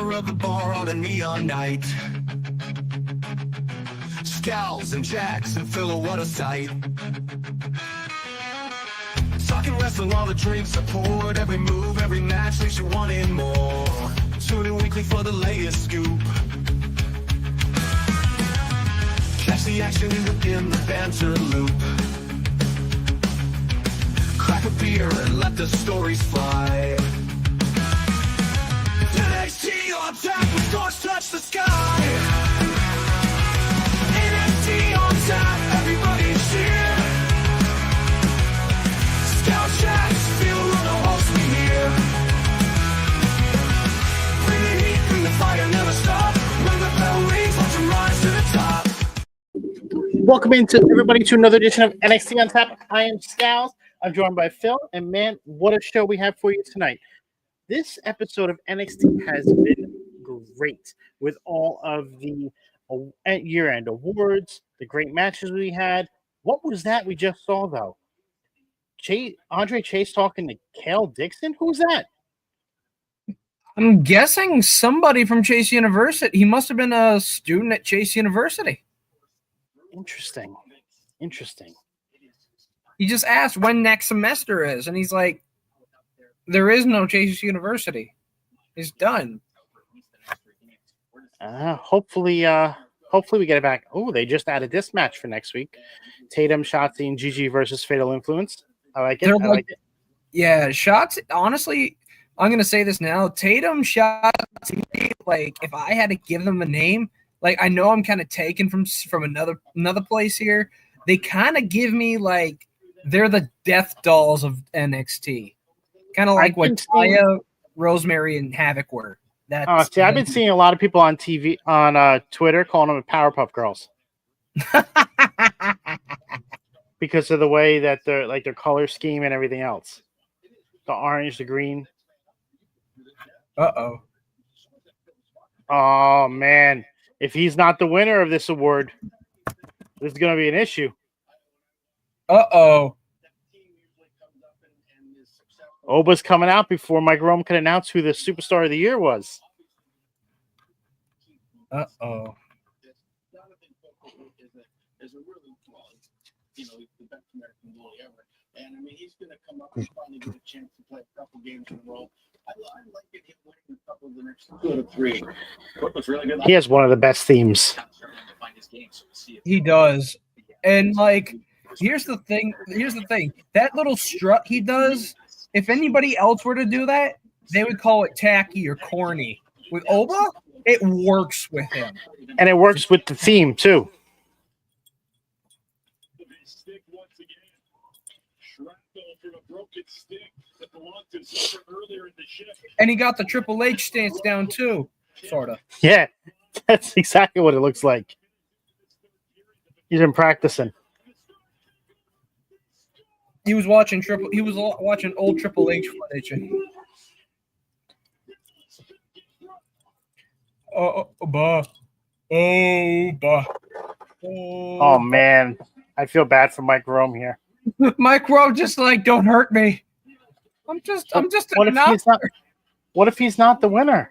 corner of the bar on a neon night. Scowls and jacks and Philo, what a sight. Talking wrestling while the drinks are poured. Every move, every match leaves you wanting more. Tune in weekly for the latest scoop. Catch the action in the banter loop. Crack a beer and let the stories fly. NXT on tap, the scores touch the sky. NXT on tap, everybody's here. Scout chats, feel on the host we hear. Bring the heat, bring the fire, never stop. When the bell rings, watch them rise to the top. Welcome into everybody to another edition of NXT on Tap. I am Scowls. I'm joined by Phil, and man, what a show we have for you tonight. This episode of NXT has been great with all of the year-end awards, the great matches we had. What was that we just saw, though? Andre Chase talking to Kale Dixon? Who's that? I'm guessing somebody from Chase University. He must have been a student at Chase University. Interesting. He just asked when next semester is, and he's like, there is no Chase University. It's done. Hopefully we get it back. Oh, they just added this match for next week. Tatum, Shotzi, and Gigi versus Fatal Influence. I like it. I like it. Yeah, Shotzi, honestly, I'm going to say this now. Tatum, Shotzi, like, if I had to give them a name, like, I know I'm kind of taken from another place here. They kind of give me, like, they're the death dolls of NXT. Kind of like what Taya, Rosemary, and Havoc were. I've been seeing a lot of people on TV, on Twitter, calling them Powerpuff Girls. Because of the way that they're like their color scheme and everything else. The orange, the green. Uh-oh. Oh, man. If he's not the winner of this award, this is going to be an issue. Uh-oh. Oba's coming out before Mike Rome can announce who the superstar of the year was. Uh-oh. And I mean, he's going to come up and finally get a chance to play a couple games in a row. I like it him winning a couple of the next 2 out of 3. What was really good? He has one of the best themes. He does. And like, here's the thing. That little strut he does, if anybody else were to do that, they would call it tacky or corny. With Oba, it works with him. And it works with the theme, too. And he got the Triple H stance down, too, sort of. Yeah, that's exactly what it looks like. He's been practicing. He was watching old Triple H footage. Oh, man. I feel bad for Mike Rome here. Mike Rome just like, don't hurt me. I'm just what if he's not the winner?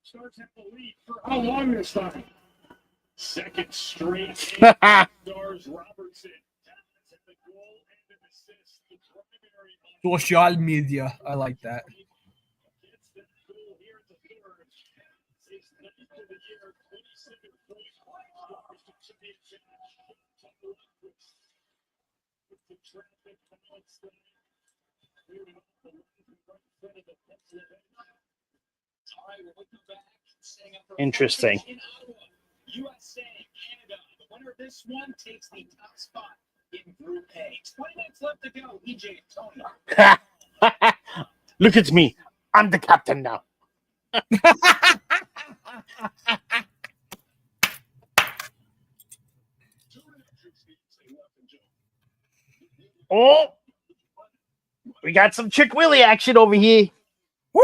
Starts at the lead for how long this time? Second straight. Stars Robertson. At the goal and an assist. The primary social media. I like that. gets the goal here at the third. His ninth of the year, 27 points. With the traffic balance there. Moving on the right in front of the Pennsylvania. Interesting. USA, Canada. The winner of this one takes the top spot in Group A. 20 minutes left to go. EJ and Tony. Look at me. I'm the captain now. got some Chick Willie action over here. Woo!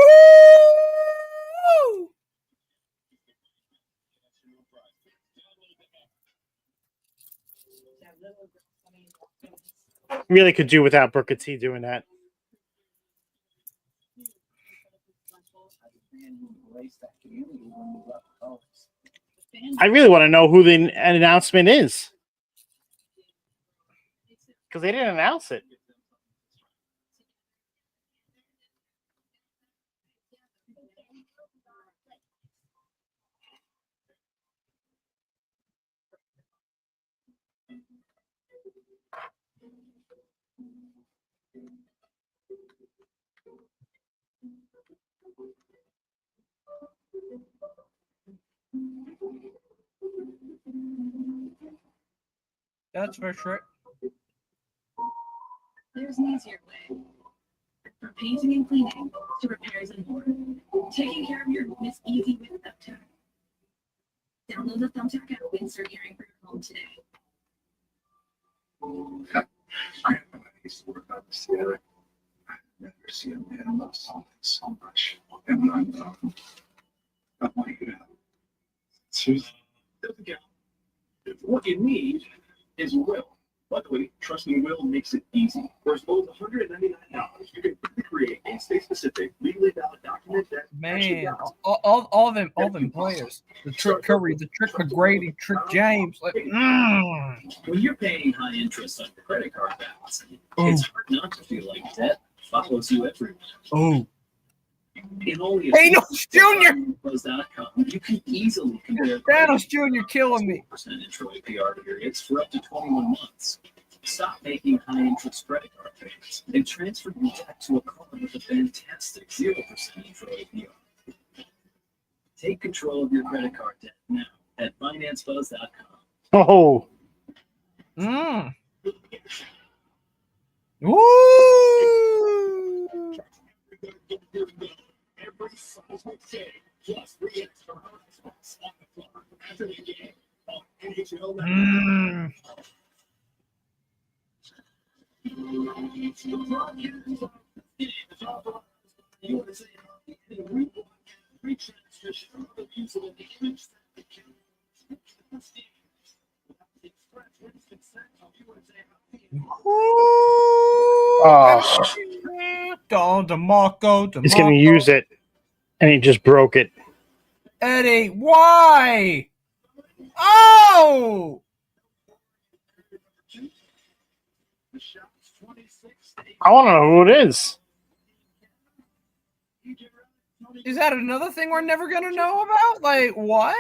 Really could do without Booker T doing that. I really want to know who the announcement is. Because they didn't announce it. That's for sure. There's an easier way. From painting and cleaning to repairs and more. Taking care of your home is easy with Thumbtack. Download the Thumbtack app and start caring for your home today. I used to work on this together. I've never seen a man love something so much. And I want you to help. Seriously. Doesn't count. What you need is Will. Luckily, trusting Will makes it easy. For as low as $199, you can create a state-specific, legally valid document that actually Man, counts. all them players. The Trick Curry, the Trick McGrady, Trick James. Like, When you're paying high interest on your credit card balance, Oh. it's hard not to feel like debt follows you everywhere. oh, In only a Hey, few Thanos Jr. Close.com, you can easily compare Thanos Jr. killing me. percent intro APR periods for up to 21 months. Stop making high interest credit card payments and transfer your debt to a card with a fantastic 0% intro APR. Take control of your credit card debt now at financebuzz.com. Oh, Woo! Every Sunday, plus 3 extra spots on the clock after the game on NHL Network. oh. Don DeMarco, He's going to use it, and he just broke it. Eddie, why? Oh! I want to know who it is. Is that another thing we're never going to know about? Like, what?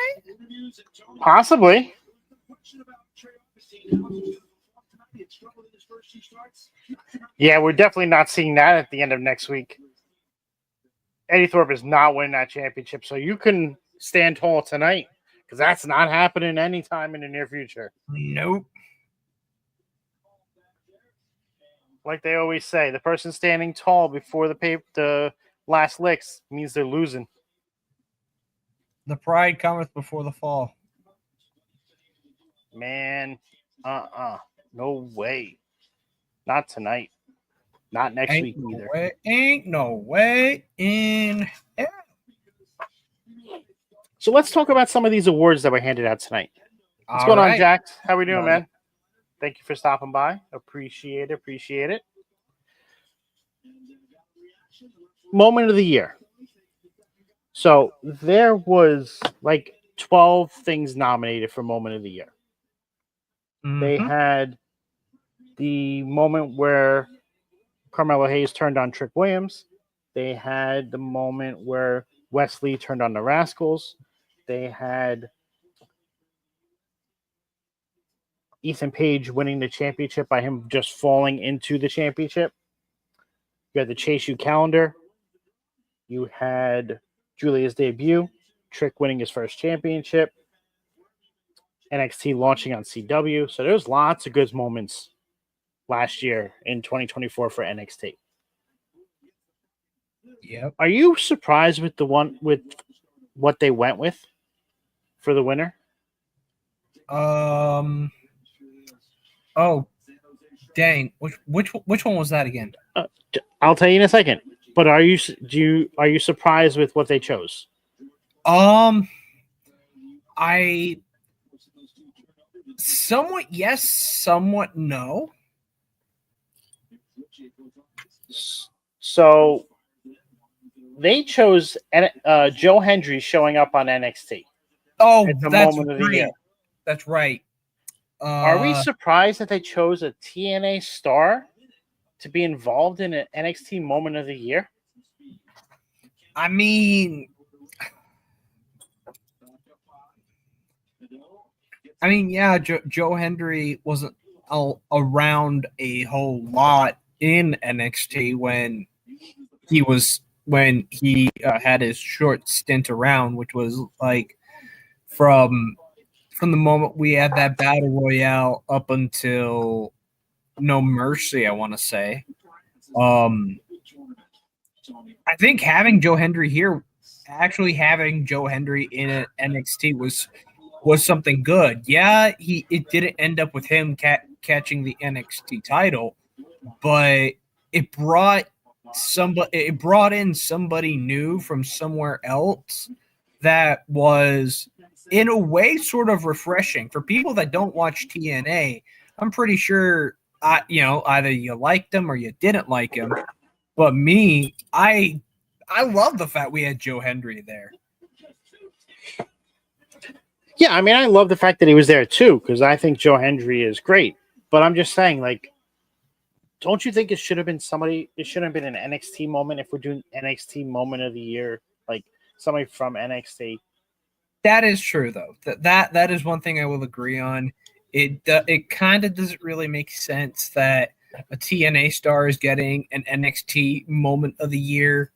Possibly. Yeah, we're definitely not seeing that at the end of next week. Eddie Thorpe is not winning that championship, so you can stand tall tonight because that's not happening anytime in the near future. Nope. Like they always say, the person standing tall before the last licks means they're losing. The pride cometh before the fall. Man, no way. Not tonight. Not next week either. Ain't no way in hell. So let's talk about some of these awards that were handed out tonight. What's All going on, right. Jax? How we doing, Nothing. man? Thank you for stopping by. Appreciate it. Moment of the year. So there was like 12 things nominated for Moment of the Year. They Mhm. had the moment where Carmelo Hayes turned on Trick Williams. They had the moment where Wesley turned on the Rascals. They had Ethan Page winning the championship by him just falling into the championship. You had the Chase U calendar. You had Julia's debut, Trick winning his first championship, NXT launching on CW. So there's lots of good moments last year in 2024 for NXT. Yep. Are you surprised with the one with what they went with for the winner? Oh, dang. Which one was that again? I'll tell you in a second. But are you surprised with what they chose? I somewhat yes, somewhat no. So they chose Joe Hendry showing up on NXT Oh, at the that's moment of the year. right. That's right. Are we surprised that they chose a TNA star to be involved in an NXT moment of the year? I mean, yeah, Joe Hendry wasn't around a whole lot in NXT when he had his short stint around, which was like from the moment we had that battle royale up until No Mercy, I want to say. I think having Joe Hendry here, actually having Joe Hendry in NXT was something good. Yeah, it didn't end up with him catching the NXT title, but it brought in somebody new from somewhere else that was in a way sort of refreshing for people that don't watch TNA. I'm pretty sure either you liked him or you didn't like him. But me, I love the fact we had Joe Hendry there. Yeah, I mean, I love the fact that he was there too, because I think Joe Hendry is great. But I'm just saying, like, don't you think it should have been somebody? It should have been an NXT moment if we're doing NXT moment of the year, like somebody from NXT. That is true, though. That is one thing I will agree on. It kind of doesn't really make sense that a TNA star is getting an NXT moment of the year.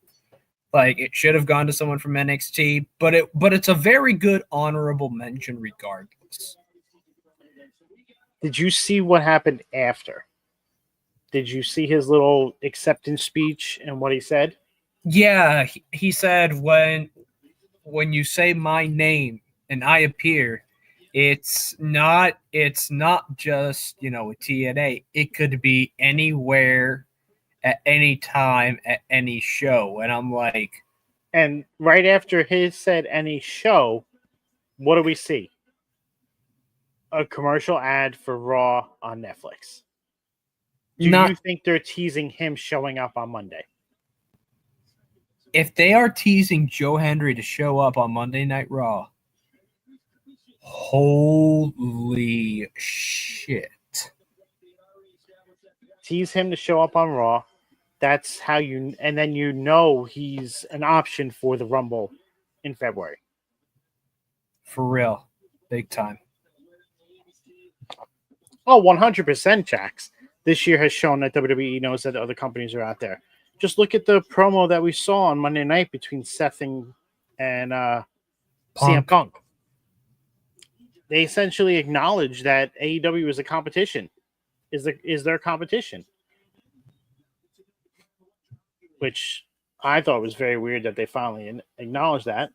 Like, it should have gone to someone from NXT, but it's a very good honorable mention regardless. Did you see what happened after? Did you see his little acceptance speech and what he said? Yeah, he said when you say my name and I appear, it's not just, a TNA. It could be anywhere at any time at any show. And I'm like, and right after his said any show, what do we see? A commercial ad for Raw on Netflix. Do you think they're teasing him showing up on Monday? If they are teasing Joe Hendry to show up on Monday Night Raw, holy shit. Tease him to show up on Raw. That's how and then he's an option for the Rumble in February. For real. Big time. Oh, 100%, Jax. This year has shown that WWE knows that other companies are out there. Just look at the promo that we saw on Monday night between Seth and CM Punk. They essentially acknowledge that AEW is a competition, is their competition, which I thought was very weird that they finally acknowledged that.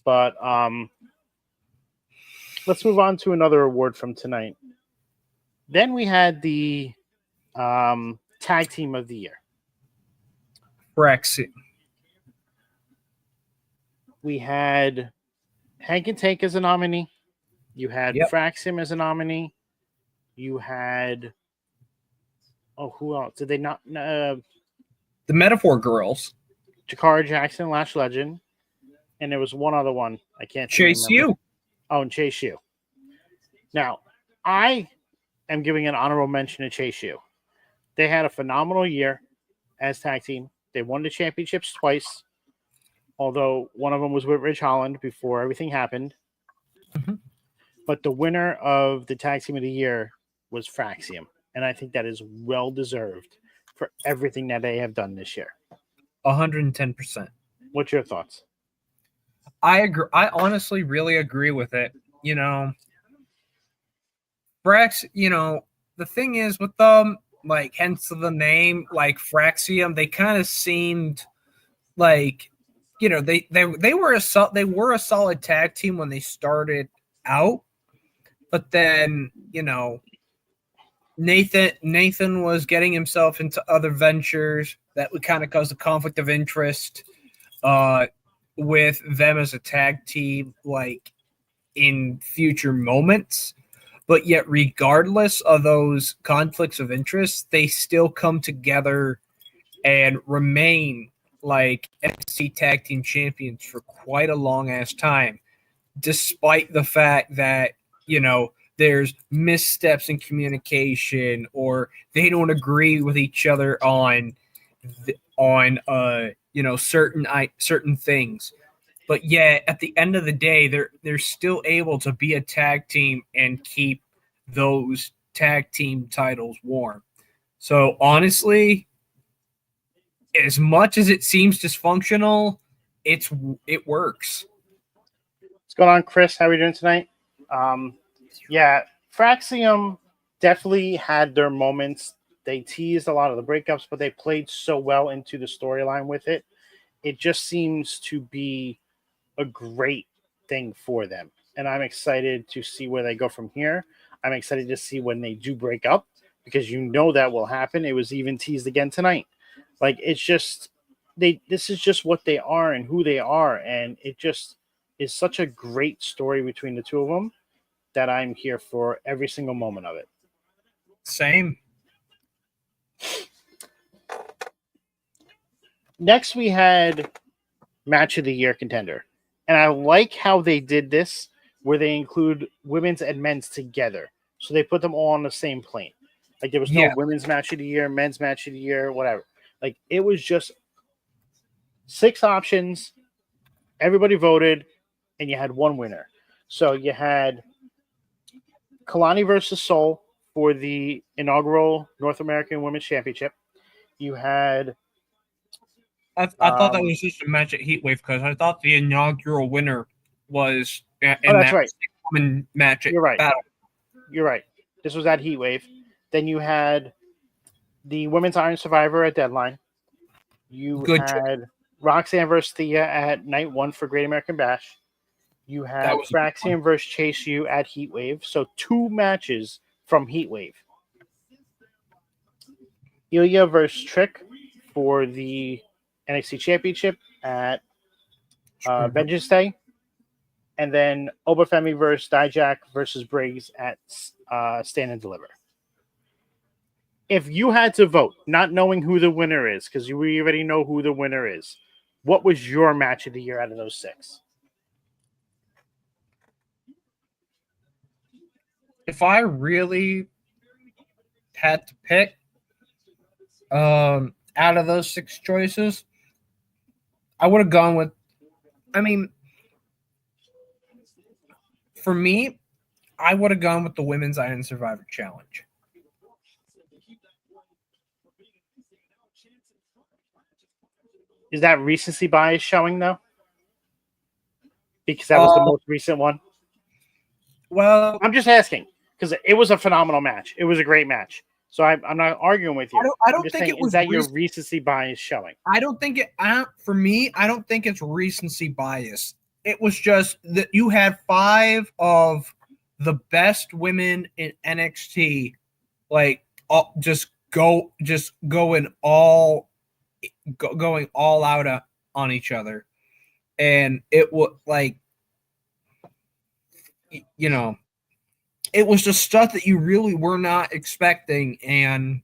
But let's move on to another award from tonight. Then we had the tag team of the year. Brexit. We had Hank and Tank as a nominee. You had Fraxim as a nominee. You had who else? Did they not? The Metaphor Girls. Jakara Jackson, Lash Legend, and there was one other one. I can't Chase remember. U. Oh, and Chase U. Now, I am giving an honorable mention to Chase U. They had a phenomenal year as tag team. They won the championships twice, although one of them was with Ridge Holland before everything happened. Mm-hmm. But the winner of the tag team of the year was Fraxium, and I think that is well deserved for everything that they have done this year. 110%. What's your thoughts? I agree. I honestly really agree with it. Frax, the thing is with them, like, hence the name, like Fraxium, they kind of seemed like, they were a solid tag team when they started out, but then, Nathan was getting himself into other ventures that would kind of cause a conflict of interest with them as a tag team, like in future moments. But yet, regardless of those conflicts of interest, they still come together and remain like NXT tag team champions for quite a long ass time, despite the fact that, you know, there's missteps in communication or they don't agree with each other on certain things. But yet at the end of the day, they're still able to be a tag team and keep those tag team titles warm. So honestly, as much as it seems dysfunctional, it works. What's going on, Chris? How are you doing tonight? Yeah, Fraxium definitely had their moments. They teased a lot of the breakups, but they played so well into the storyline with it. It just seems to be a great thing for them. And I'm excited to see where they go from here. I'm excited to see when they do break up because you know that will happen. It was even teased again tonight. Like it's just this is just what they are and who they are, and it just is such a great story between the two of them that I'm here for every single moment of it. Same. Next we had match of the year contender. And I like how they did this where they include women's and men's together. So they put them all on the same plane. Like there was no women's match of the year, men's match of the year, whatever. Like it was just 6 options. Everybody voted, and you had one winner. So you had Kalani versus Soul for the inaugural North American Women's Championship. You had I thought that was just a match at Heatwave because I thought the inaugural winner was in that's that right. woman match. You're right. Battle. You're right. This was at Heatwave. Then you had the Women's Iron Survivor at Deadline. You had Roxanne versus Thea at Night 1 for Great American Bash. You had Fraxium versus Chase U at Heatwave. So 2 matches from Heatwave. Ilya versus Trick for the NXT Championship at Vengeance Day. And then Obafemi versus Dijak versus Briggs at Stand and Deliver. If you had to vote, not knowing who the winner is, because we already know who the winner is, what was your match of the year out of those 6? If I really had to pick, out of those 6 choices, I would have gone with. I mean, for me, I would have gone with the Women's Iron Survivor Challenge. Is that recency bias showing, though? Because that was the most recent one? Well, I'm just asking, because it was a phenomenal match. It was a great match. So I'm not arguing with you. I don't think it was. Is that your recency bias showing? I don't think it. For me, I don't think it's recency bias. It was just that you had 5 of the best women in NXT, like going all out on each other, and it was like, you know, it was just stuff that you really were not expecting, and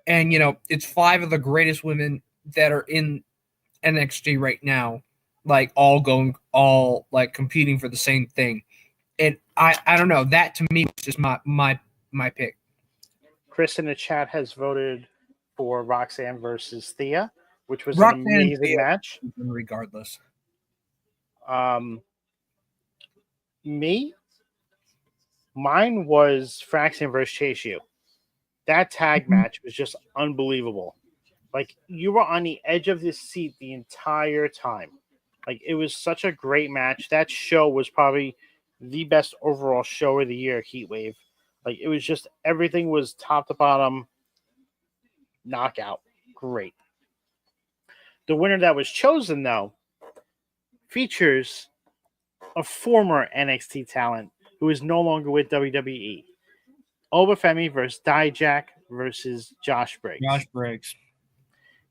you know, it's 5 of the greatest women that are in NXT right now, like all like competing for the same thing. And I don't know, that to me was just my pick. Chris in the chat has voted for Roxanne versus Thea, which was an amazing match. Regardless. Mine was Fraxium versus Chase U. That tag match was just unbelievable. Like you were on the edge of the seat the entire time. Like it was such a great match. That show was probably the best overall show of the year, Heatwave. Like it was just everything was top to bottom knockout. Great. The winner that was chosen, though, features a former NXT talent who is no longer with WWE. Obafemi versus Dijak versus Josh Briggs. Josh Briggs.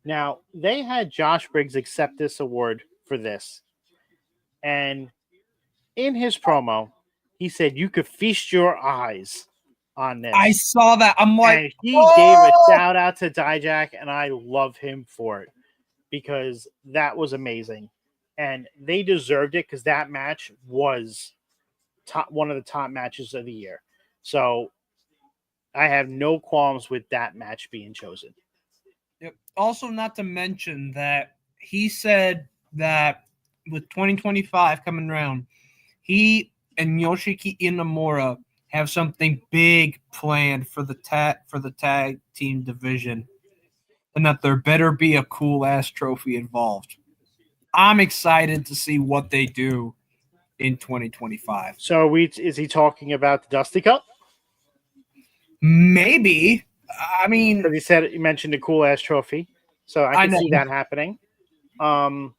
Now, they had Josh Briggs accept this award for this. And in his promo, he said, "You could feast your eyes on this." I saw that. I'm like, and he gave a shout out to Dijak, and I love him for it because that was amazing. And they deserved it because that match was one of the top matches of the year. So I have no qualms with that match being chosen. Yep. Also, not to mention that he said that with 2025 coming around, he and Yoshiki Inamura have something big planned for the tag team division, and that there better be a cool ass trophy involved. I'm excited to see what they do in 2025. So is he talking about the Dusty Cup? Maybe. I mean, Because he mentioned a cool ass trophy, so I can see that happening. Dijak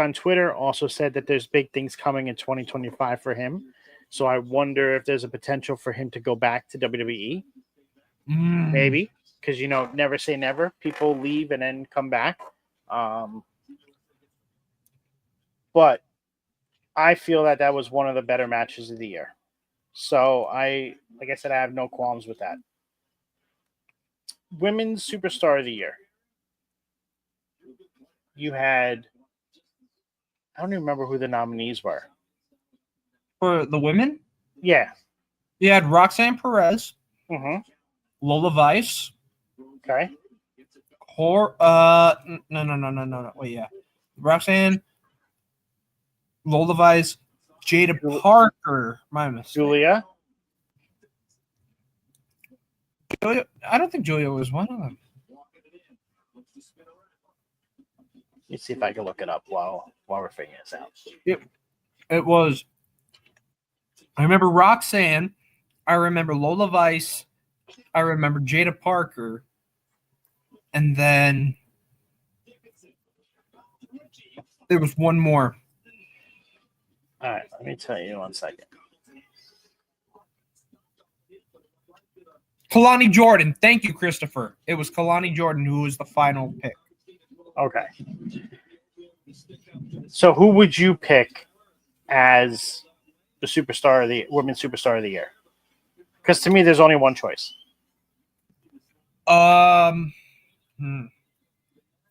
on Twitter also said that there's big things coming in 2025 for him. So I wonder if there's a potential for him to go back to WWE. Maybe, because never say never. People leave and then come back. But I feel that was one of the better matches of the year. So like I said, I have no qualms with that. Women's Superstar of the Year. You had, I don't even remember who the nominees were. For the women? Yeah. You had Roxanne Perez, Mm-hmm. Lola Vice. Okay. No. Wait, yeah. Roxanne, Lola Vice, Jada Parker. My mistake. Julia. I don't think Julia was one of them. Let's see if I can look it up while we're figuring this out. It was. I remember Roxanne. I remember Lola Vice. I remember Jada Parker. And then there was one more. All right, let me tell you 1 second. Kalani Jordan. Thank you, Christopher. It was Kalani Jordan who was the final pick. Okay. So who would you pick as the superstar of the women's superstar of the year? Because to me, there's only one choice. For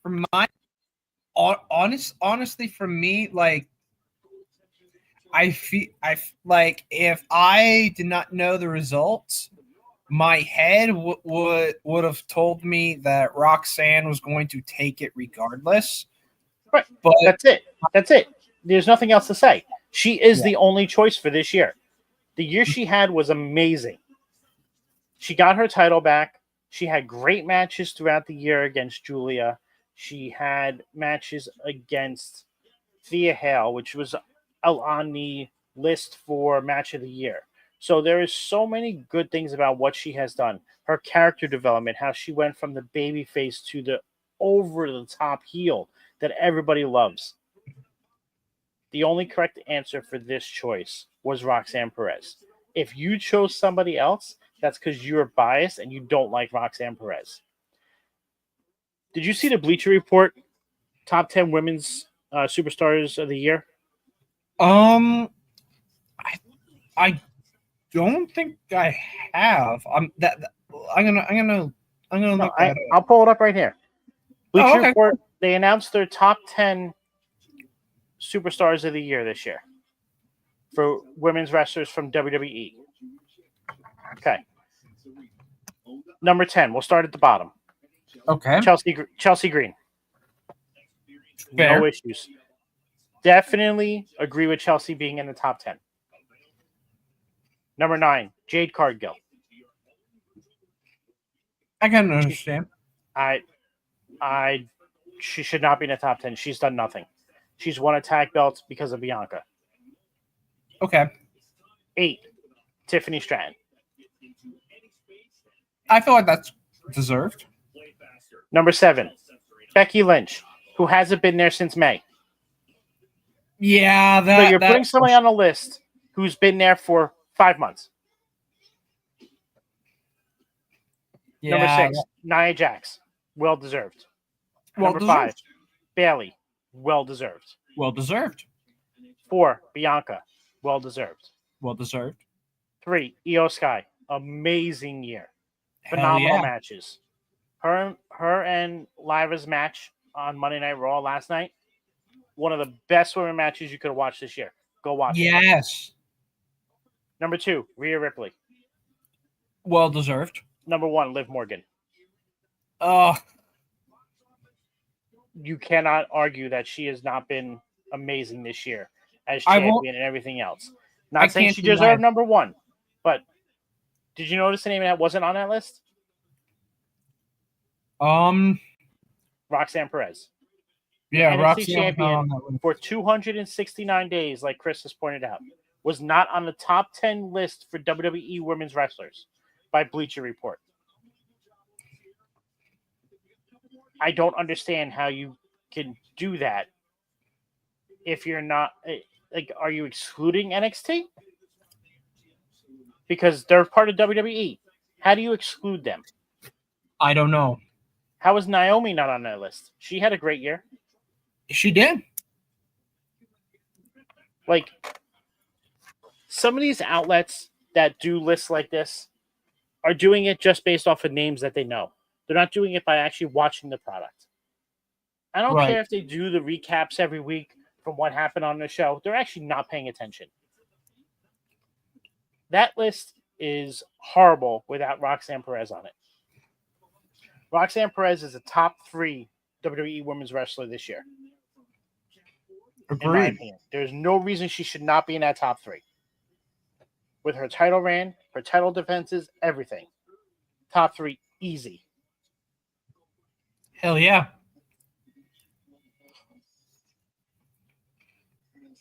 my honestly, for me, like I feel like if I did not know the results, my head would have told me that Roxanne was going to take it regardless. Right, but that's it. There's nothing else to say. She is the only choice for this year. The year she had was amazing. She got her title back. She had great matches throughout the year against Julia. She had matches against Thea Hale, which was on the list for match of the year. So there is so many good things about what she has done. Her character development, how she went from the baby face to the over-the-top heel that everybody loves. The only correct answer for this choice was Roxanne Perez. If you chose somebody else, that's because you're biased and you don't like Roxanne Perez. Did you see the Bleacher Report top 10 women's superstars of the year? I don't think I have. I'm gonna look at it. I'll pull it up right here. Bleacher okay. Report, they announced their top 10 superstars of the year this year for women's wrestlers from WWE. Okay. Number 10. We'll start at the bottom. Okay. Chelsea Green. Fair. No issues. Definitely agree with Chelsea being in the top 10. Number 9. Jade Cargill. I can understand. She should not be in the top 10. She's done nothing. She's won a tag belt because of Bianca. Okay. 8. Tiffany Stratton. I feel like that's deserved. Number 7. Becky Lynch, who hasn't been there since May. Yeah, So you're putting somebody on a list who's been there for 5 months. Number Yeah, 6, Nia Jax. Well deserved. well Number 5, deserved. Bailey. Well deserved. Well deserved. 4, Bianca. Well deserved. Well deserved. 3, Io Sky. Amazing year. Hell Phenomenal yeah. matches. Her and Lyra's match on Monday Night Raw last night. One of the best women matches you could have watched this year. Go watch it. Yes. Number 2, Rhea Ripley. Well deserved. Number 1, Liv Morgan. Oh, You cannot argue that she has not been amazing this year as I won't- champion and everything else. I Not saying can't she deny deserved it. number 1, but did you notice the name that wasn't on that list? Roxanne Perez. yeah, NXT Roxy champion for 269 days, like Chris has pointed out, was not on the top 10 list for WWE women's wrestlers by Bleacher Report. I don't understand how you can do that if you're not like. Are you excluding NXT because they're part of WWE? How do you exclude them? I don't know. How is Naomi not on that list? She had a great year. She did. Like, some of these outlets that do lists like this are doing it just based off of names that they know. They're not doing it by actually watching the product. I don't Right. care if they do the recaps every week from what happened on the show. They're actually not paying attention. That list is horrible without Roxanne Perez on it. Roxanne Perez is a top 3 WWE women's wrestler this year, in my Agreed. opinion. There's no reason she should not be in that top 3. With her title reign, her title defenses, everything. Top 3, easy. Hell yeah.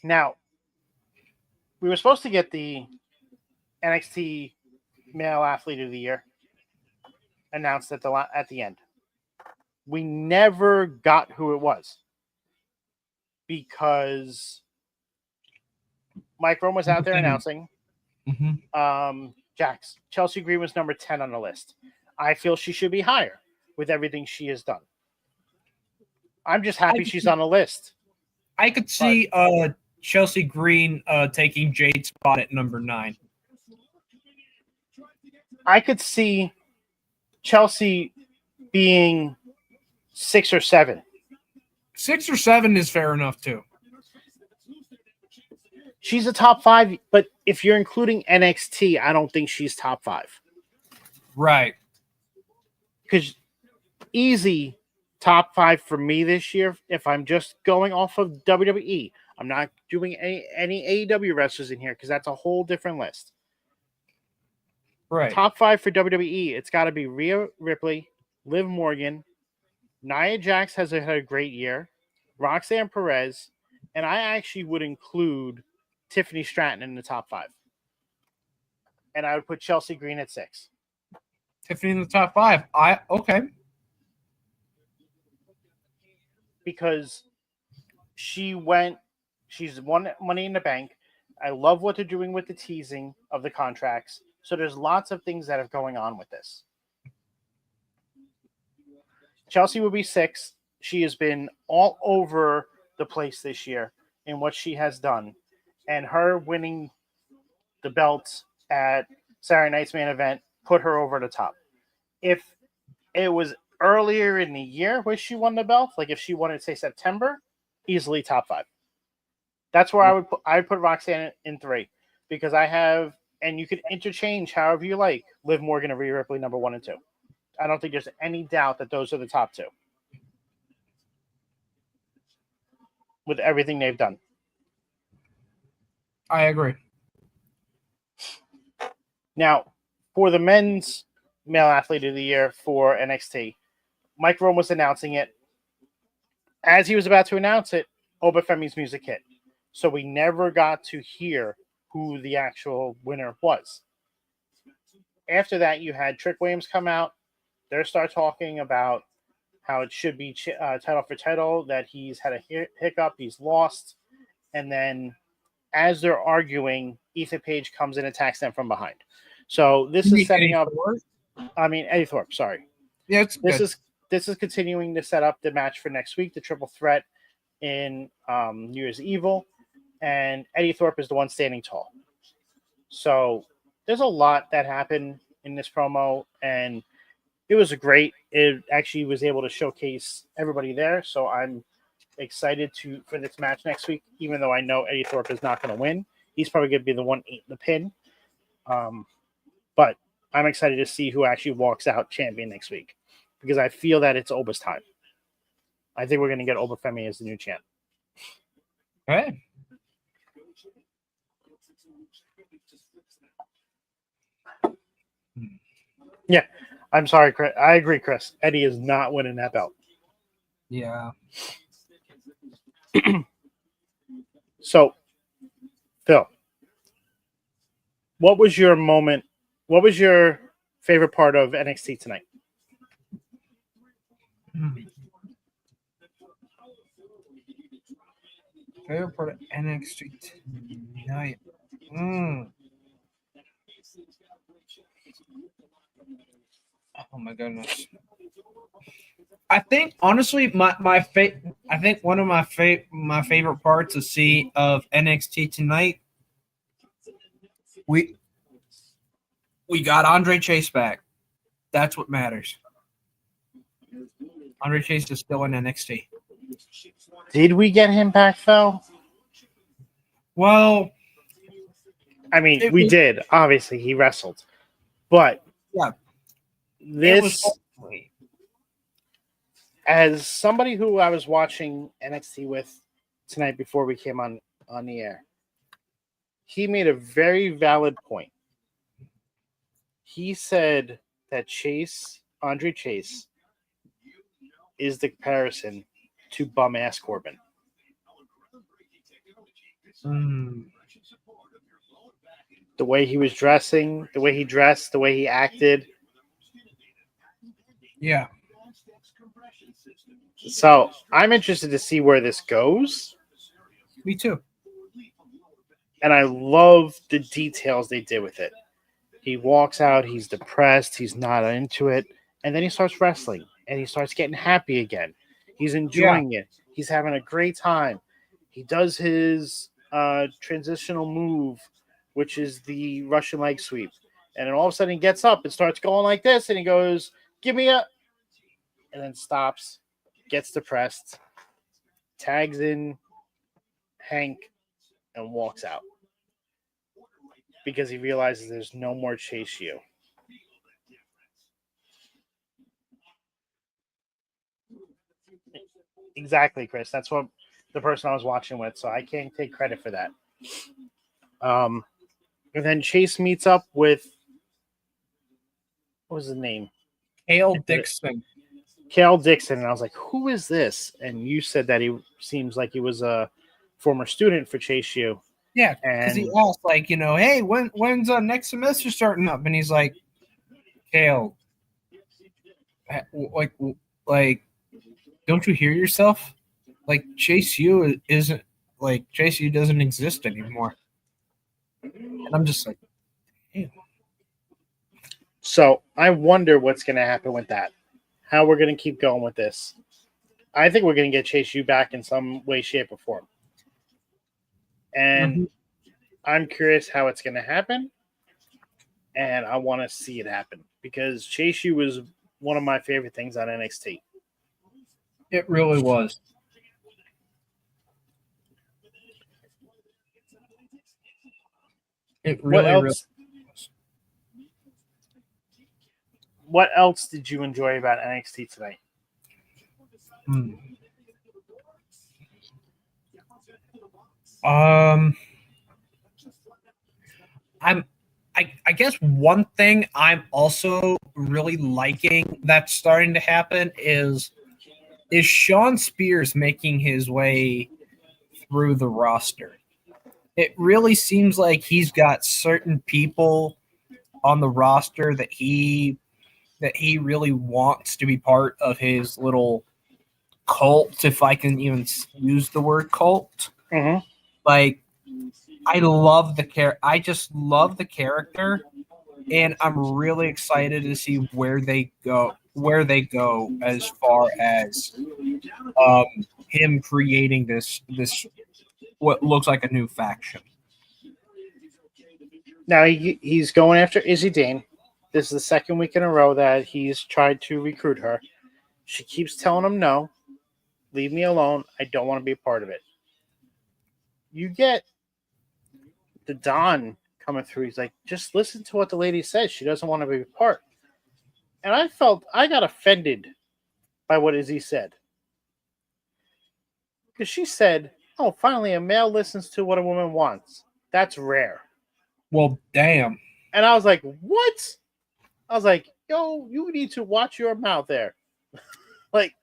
Now, we were supposed to get the NXT Male Athlete of the Year announced at the end. We never got who it was because Mike Rome was out there announcing. Jax. Chelsea Green was number 10 on the list. I feel she should be higher with everything she has done. I'm just happy she's on the list. I could see Chelsea Green taking Jade's spot at number 9. I could see Chelsea being 6 or 7. 6 or 7 is fair enough too. She's a top 5, but if you're including NXT, I don't think she's top 5. Right. Because easy top 5 for me this year, if I'm just going off of WWE. I'm not doing any AEW wrestlers in here because that's a whole different list. Right. Top 5 for WWE, it's got to be Rhea Ripley, Liv Morgan, Nia Jax had a great year, Roxanne Perez, and I actually would include Tiffany Stratton in the top 5. And I would put Chelsea Green at 6. Tiffany in the top 5. Okay. Because she's won Money in the Bank. I love what they're doing with the teasing of the contracts. So there's lots of things that are going on with this. Chelsea will be 6. She has been all over the place this year in what she has done. And her winning the belt at Saturday night's main event put her over the top. If it was earlier in the year where she won the belt, like if she won it, say, September, easily top 5. That's where I would put Roxanne in 3 because I have, and you could interchange however you like, Liv Morgan and Rhea Ripley number 1 and 2. I don't think there's any doubt that those are the top 2 with everything they've done. I agree. Now, for the men's Male Athlete of the Year for NXT, Mike Rome was announcing it. As he was about to announce it, Obafemi's music hit. So we never got to hear who the actual winner was. After that, you had Trick Williams come out. They start talking about how it should be title for title, that he's had a hiccup, he's lost. And then as they're arguing, Ethan Page comes and attacks them from behind. So this is setting up. I mean Eddie Thorpe. Sorry. Yeah, it's This good. is continuing to set up the match for next week, the triple threat in New Year's Evil, and Eddie Thorpe is the one standing tall. So there's a lot that happened in this promo, and it was great. It actually was able to showcase everybody there. So I'm excited for this match next week, even though I know Eddie Thorpe is not going to win. He's probably going to be the one eating the pin. But I'm excited to see who actually walks out champion next week because I feel that it's Oba's time. I think we're going to get Oba Femi as the new champ. Okay. Yeah, I'm sorry, Chris. I agree, Chris. Eddie is not winning that belt. Yeah. So, Phil, what was your moment? What was your favorite part of NXT tonight? Favorite part of NXT tonight. Oh my goodness. I think honestly, I think one of my favorite parts of NXT tonight. We got Andre Chase back. That's what matters. Andre Chase is still in NXT. Did we get him back, Phil? Well, I mean, we did. Obviously, he wrestled, but yeah, as somebody who I was watching NXT with tonight before we came on the air, he made a very valid point. He said that Andre Chase, is the comparison to bum ass Corbin. The way he was dressing, the way he dressed, the way he acted. Yeah. So I'm interested to see where this goes. Me too. And I love the details they did with it. He walks out, he's depressed, he's not into it, and then he starts wrestling and he starts getting happy again. He's enjoying it. He's having a great time. He does his transitional move, which is the Russian leg sweep. And then all of a sudden he gets up and starts going like this, and he goes, "Give me a," and then stops, gets depressed, tags in Hank, and walks out because he realizes there's no more Chase U. Exactly, Chris. That's what the person I was watching with, so I can't take credit for that. And then Chase meets up with, what was his name? Hale Dixon. Cal Dixon, and I was like, who is this? And you said that he seems like he was a former student for Chase U. Yeah, because he asked, like, hey, when's next semester starting up? And he's like, Kale, like, don't you hear yourself? Like, Chase U doesn't exist anymore. And I'm just like, hey. So I wonder what's going to happen with that. How we're going to keep going with this. I think we're going to get Chase U back in some way, shape, or form. And I'm curious how it's going to happen. And I want to see it happen because Chase U was one of my favorite things on NXT. It really was. It really was. What else did you enjoy about NXT tonight? I guess one thing I'm also really liking that's starting to happen is Shawn Spears making his way through the roster. It really seems like he's got certain people on the roster that he really wants to be part of his little cult, if I can even use the word cult. Mm-hmm. Like, I love the character. I just love the character and I'm really excited to see where they go. As far as him creating this what looks like a new faction. Now he's going after Izzy Dane. This is the second week in a row that he's tried to recruit her. She keeps telling him no. Leave me alone. I don't want to be a part of it. You get the Don coming through. He's like, just listen to what the lady says. She doesn't want to be a part. And I got offended by what Izzy said. Because she said, oh, finally a male listens to what a woman wants. That's rare. Well, damn. And I was like, what? I was like, yo, you need to watch your mouth there. Like,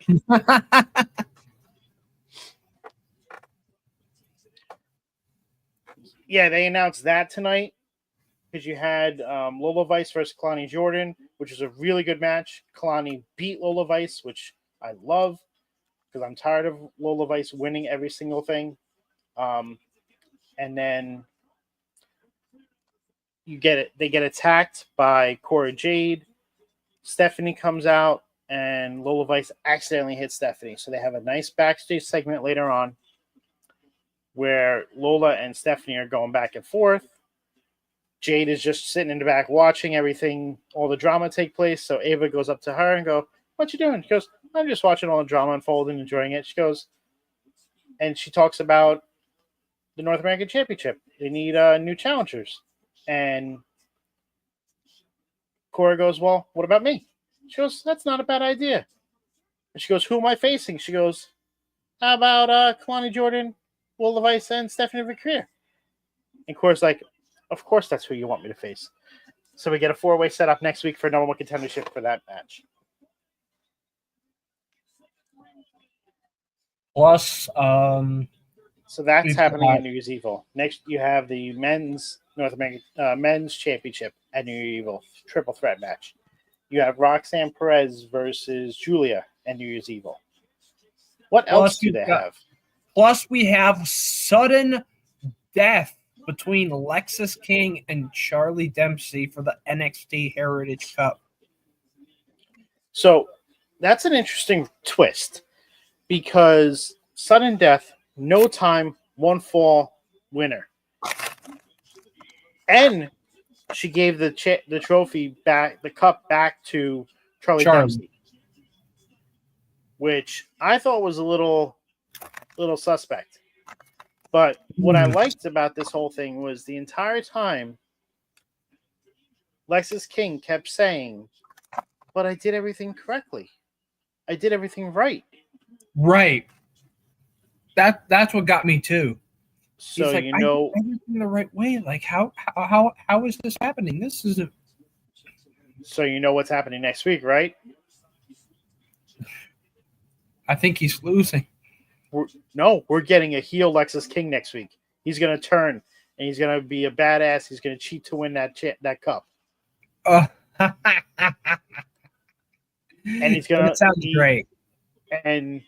yeah, they announced that tonight because you had Lola Vice versus Kalani Jordan, which was a really good match. Kalani beat Lola Vice, which I love because I'm tired of Lola Vice winning every single thing. And then they get attacked by Cora Jade. Stephanie comes out, and Lola Vice accidentally hits Stephanie. So they have a nice backstage segment later on where Lola and Stephanie are going back and forth. Jade is just sitting in the back watching everything, all the drama take place. So Ava goes up to her and go, what you doing? She goes, I'm just watching all the drama unfold and enjoying it. She goes, and she talks about the North American Championship. They need new challengers. And Cora goes, well, what about me? She goes, that's not a bad idea. And she goes, who am I facing? She goes, how about Kalani Jordan, Lola Vice, and Stephanie McCreer? And Cora's like, of course that's who you want me to face. So we get a 4-way setup next week for number one contendership for that match. Plus, so that's happening at New Year's Evil. Next, you have the men's North American men's championship at New Year's Evil triple threat match. You have Roxanne Perez versus Julia at New Year's Evil. What else do they have? Plus, we have sudden death between Lexis King and Charlie Dempsey for the NXT Heritage Cup. So that's an interesting twist because sudden death, no time, one fall, winner. And she gave the trophy back, the cup back to Charlie Dempsey, which I thought was a little suspect. But what I liked about this whole thing was the entire time Lexis King kept saying, but I did everything correctly. I did everything right. Right. That's what got me too. So like, you know, I did everything the right way. Like how is this happening? This isn't. So you know what's happening next week, right? I think he's losing. We're getting a heel Lexis King next week. He's going to turn and he's going to be a badass. He's going to cheat to win that cup. And he's going to. That sounds great. And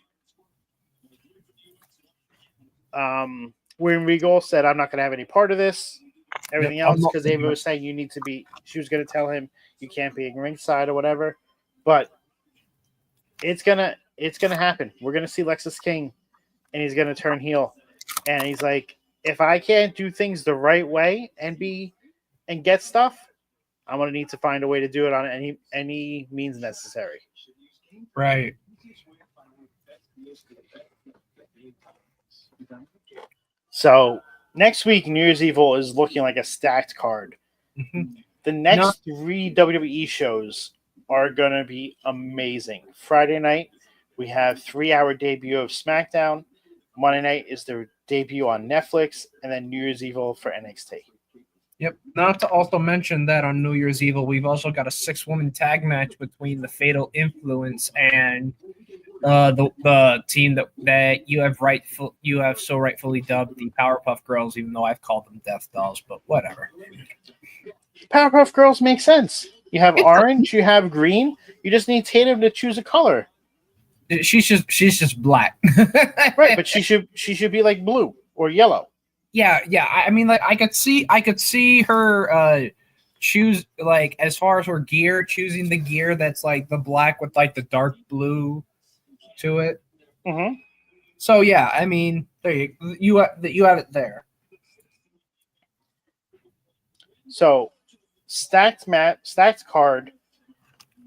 when Regal said, "I'm not going to have any part of this," everything else, because Ava was saying you need to be. She was going to tell him you can't be in ringside or whatever. But it's gonna happen. We're gonna see Lexis King, and he's gonna turn heel, and he's like, if I can't do things the right way and get stuff, I'm gonna need to find a way to do it on any means necessary. Right. So next week, New Year's Evil is looking like a stacked card. Mm-hmm. The next 3 WWE shows are going to be amazing. Friday night, we have 3-hour debut of SmackDown. Monday night is their debut on Netflix, and then New Year's Evil for NXT. Yep. Not to also mention that on New Year's Evil, we've also got a 6-woman tag match between the Fatal Influence and the team that you have so rightfully dubbed the Powerpuff Girls, even though I've called them Death Dolls, but whatever. Powerpuff Girls make sense. You have orange, you have green. You just need Tatum to choose a color. She's just black. Right, but she should be like blue or yellow. Yeah. I mean, like I could see her choose like as far as for gear, choosing the gear that's like the black with like the dark blue to it. Mm-hmm. So yeah, I mean, there you have it there. So stacked card.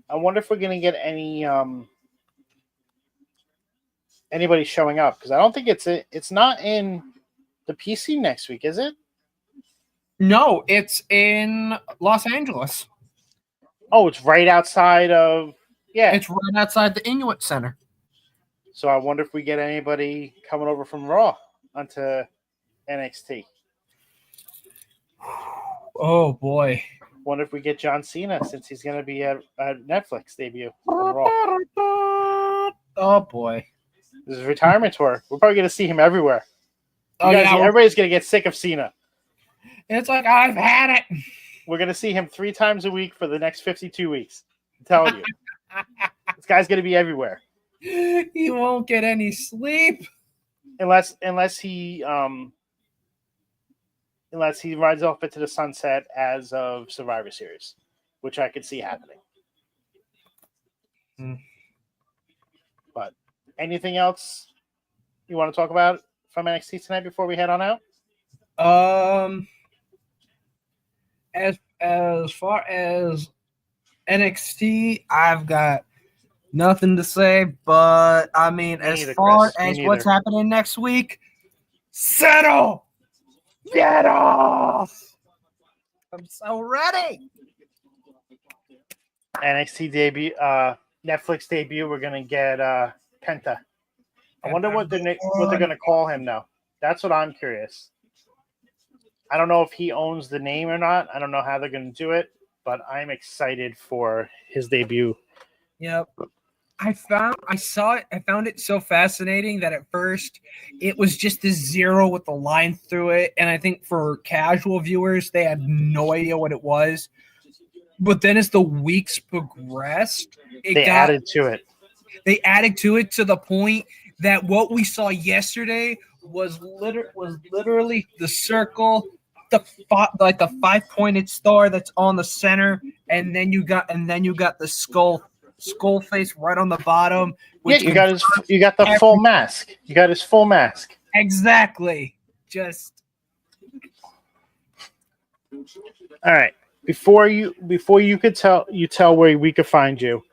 I wonder if we're gonna get anybody showing up, because I don't think it's not in the PC next week, is it? No, it's in Los Angeles. Oh, it's right outside of It's right outside the Inuit Center. So I wonder if we get anybody coming over from Raw onto NXT. Oh boy. Wonder if we get John Cena, since he's going to be at Netflix debut on Raw. Oh boy. This is a retirement tour. We're probably going to see him everywhere. Everybody's going to get sick of Cena. It's like, I've had it. We're going to see him 3 times a week for the next 52 weeks. I'm telling you. This guy's going to be everywhere. He won't get any sleep. Unless he rides off into the sunset as of Survivor Series, which I could see happening. But anything else you want to talk about from NXT tonight before we head on out? As far as NXT, I've got nothing to say, but I mean, as far as what's happening next week, settle! Get off! I'm so ready. NXT debut, Netflix debut. We're gonna get Penta. I wonder what they're gonna call him now. That's what I'm curious. I don't know if he owns the name or not. I don't know how they're gonna do it, but I'm excited for his debut. Yep. I found it so fascinating that at first it was just a 0 with a line through it. And I think for casual viewers, they had no idea what it was. But then as the weeks progressed, they added to it. They added to it to the point that what we saw yesterday was literally the circle, the 5-pointed star that's on the center, and then you got the skull face right on the bottom. Yeah, you got the full mask. You got his full mask. Exactly. Just all right. Before you could tell where we could find you.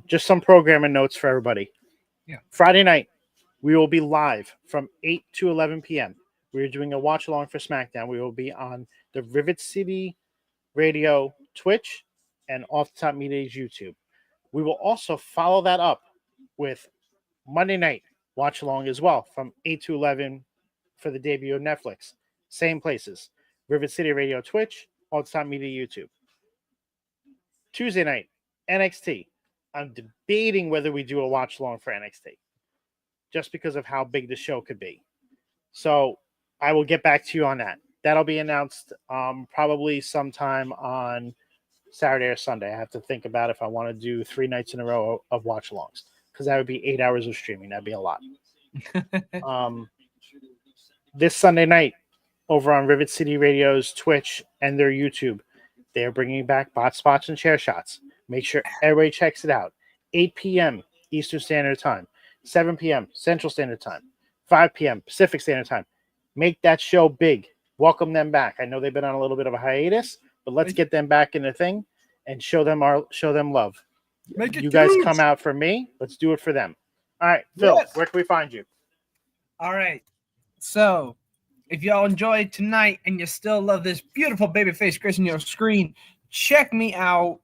Just some programming notes for everybody. Yeah. Friday night, we will be live from 8 to 11 p.m. We're doing a watch along for SmackDown. We will be on the Rivet City Radio Twitch and Off the Top Media's YouTube. We will also follow that up with Monday night watch along as well from 8 to 11 for the debut of Netflix. Same places. Rivet City Radio Twitch, All the Time Media YouTube. Tuesday night, NXT. I'm debating whether we do a watch along for NXT just because of how big the show could be. So I will get back to you on that. That'll be announced probably sometime on Saturday or Sunday. I have to think about if I want to do 3 nights in a row of watch alongs, because that would be 8 hours of streaming. That'd be a lot. This Sunday night over on Rivet City Radio's Twitch and their YouTube, they are bringing back Bot Spots and Chair Shots. Make sure everybody checks it out. 8 p.m. Eastern Standard Time, 7 p.m. Central Standard Time, 5 p.m. Pacific Standard Time. Make that show big. Welcome them back. I know they've been on a little bit of a hiatus, but let's get them back in the thing and show them love. You guys come out for me. Let's do it for them. All right, Phil, where can we find you? All right. So, if y'all enjoyed tonight and you still love this beautiful babyface Chris on your screen, check me out.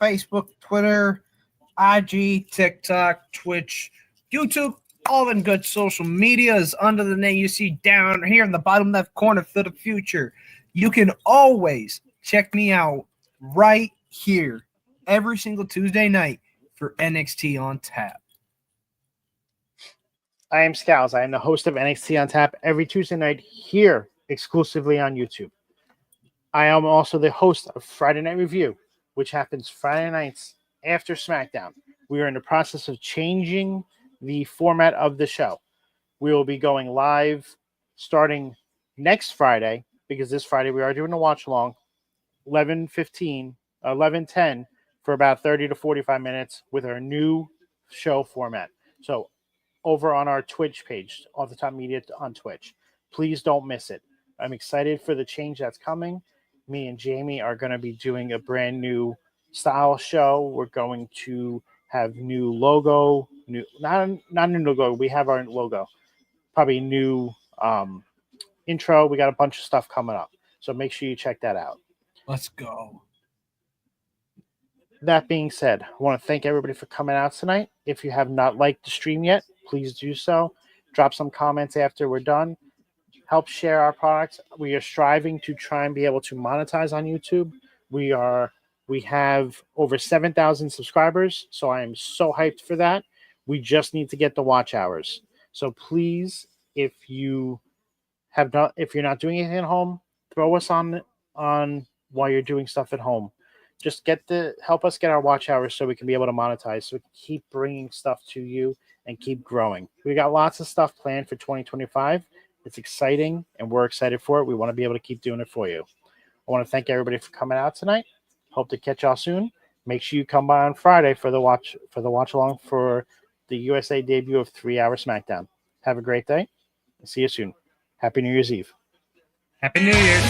Facebook, Twitter, IG, TikTok, Twitch, YouTube, all them good social medias under the name you see down here in the bottom left corner for the future. You can always check me out right here every single Tuesday night for NXT on Tap. I am Scals. I am the host of NXT on Tap every Tuesday night here exclusively on YouTube. I am also the host of Friday Night Review, which happens Friday nights after SmackDown. We are in the process of changing the format of the show. We will be going live starting next Friday, because this Friday we are doing a watch along 11:15, 11:10 for about 30 to 45 minutes with our new show format. So over on our Twitch page, Off the Top Media on Twitch. Please don't miss it. I'm excited for the change that's coming. Me and Jamie are going to be doing a brand new style show. We're going to have new logo, new not a new logo. We have our logo. Probably new intro. We got a bunch of stuff coming up. So make sure you check that out. Let's go. That being said, I want to thank everybody for coming out tonight. If you have not liked the stream yet, please do so. Drop some comments after we're done. Help share our products. We are striving to try and be able to monetize on YouTube. We have over 7,000 subscribers, so I am so hyped for that. We just need to get the watch hours. So please, if you're not doing anything at home, throw us on while you're doing stuff at home. Just help us get our watch hours so we can be able to monetize, so we can keep bringing stuff to you and keep growing. We got lots of stuff planned for 2025. It's exciting, and we're excited for it. We want to be able to keep doing it for you. I want to thank everybody for coming out tonight. Hope to catch y'all soon. Make sure you come by on Friday for the watch along for the USA debut of 3 Hour SmackDown. Have a great day. See you soon. Happy New Year's Eve. Happy New Year.